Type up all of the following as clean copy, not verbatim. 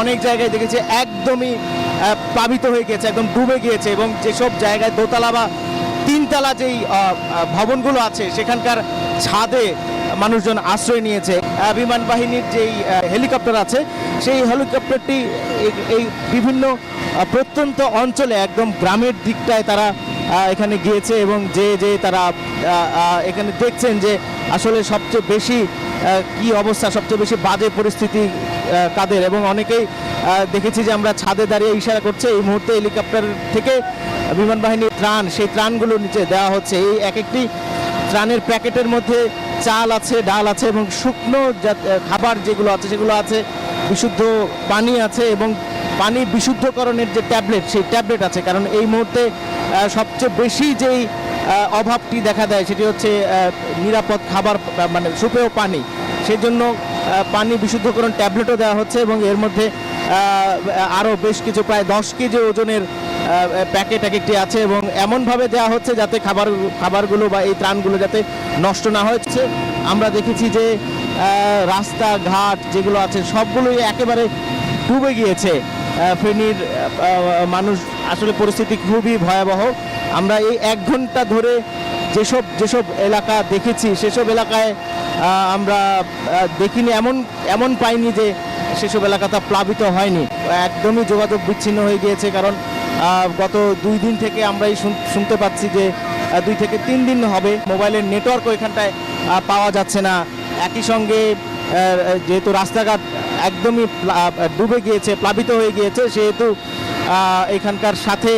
অনেক জায়গায় দেখেছি একদমই প্লাবিত হয়ে গিয়েছে, একদম ডুবে গিয়েছে এবং যেসব জায়গায় দোতলা বা তিনতলা যেই ভবনগুলো আছে সেখানকার ছাদে মানুষজন আশ্রয় নিয়েছে। বিমান বাহিনীর যেই হেলিকপ্টার আছে সেই হেলিকপ্টারটি এই বিভিন্ন প্রত্যন্ত অঞ্চলে একদম গ্রামের দিকটায় তারা এখানে গিয়েছে এবং যে তারা এখানে দেখছেন যে আসলে সবচেয়ে বেশি কি অবস্থা, সবচেয়ে বেশি বাজে পরিস্থিতি কাদের, এবং অনেকেই দেখেছি যে আমরা ছাদে দাঁড়িয়ে ইশারা করছে এই মুহূর্তে হেলিকপ্টার থেকে বিমান বাহিনীর ত্রাণ, সেই ত্রাণগুলো নিচে দেওয়া হচ্ছে। এই এক একটি ত্রাণের প্যাকেটের মধ্যে চাল আছে, ডাল আছে এবং শুকনো খাবার যেগুলো আছে সেগুলো আছে, বিশুদ্ধ পানি আছে এবং পানি বিশুদ্ধকরণের যে ট্যাবলেট সেই ট্যাবলেট আছে। কারণ এই মুহূর্তে সবচেয়ে বেশি যেই অভাবটি দেখা দেয় সেটি হচ্ছে নিরাপদ খাবার, মানে সুপেয় পানি। সেই জন্য পানি বিশুদ্ধকরণ ট্যাবলেটও দেওয়া হচ্ছে এবং এর মধ্যে আরও বেশ কিছু প্রায় 10 কেজি ওজনের প্যাকেট এক একটি আছে এবং এমনভাবে দেওয়া হচ্ছে যাতে খাবারগুলো বা এই ত্রাণগুলো যাতে নষ্ট না হচ্ছে। আমরা দেখেছি যে রাস্তাঘাট যেগুলো আছে সবগুলোই একেবারে ডুবে গিয়েছে। ফেনীর মানুষ আসলে পরিস্থিতি খুবই ভয়াবহ। আমরা এই 1 ঘন্টা ধরে যেসব এলাকা দেখেছি সেসব এলাকায় আমরা দেখিনি, এমন পাইনি যে সেসব এলাকাটা প্লাবিত হয়নি। একদমই যোগাযোগ বিচ্ছিন্ন হয়ে গিয়েছে, কারণ গত 2 দিন থেকে আমরাই শুনতে পাচ্ছি যে 2 থেকে 3 দিন হবে মোবাইলের নেটওয়ার্কও এখানটায় পাওয়া যাচ্ছে না। একই সঙ্গে যেহেতু রাস্তাঘাট একদমই ডুবে গিয়েছে, প্লাবিত হয়ে গিয়েছে, সেহেতু এখানকার সাথে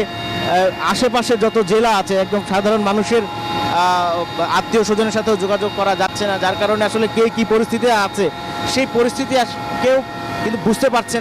আশেপাশে যত জেলা আছে একদম সাধারণ মানুষের আত্মীয় স্বজনের সাথেও যোগাযোগ করা যাচ্ছে না, যার কারণে আসলে কে কী পরিস্থিতিতে আছে সেই পরিস্থিতি কেউ কিন্তু বুঝতে পারছে না।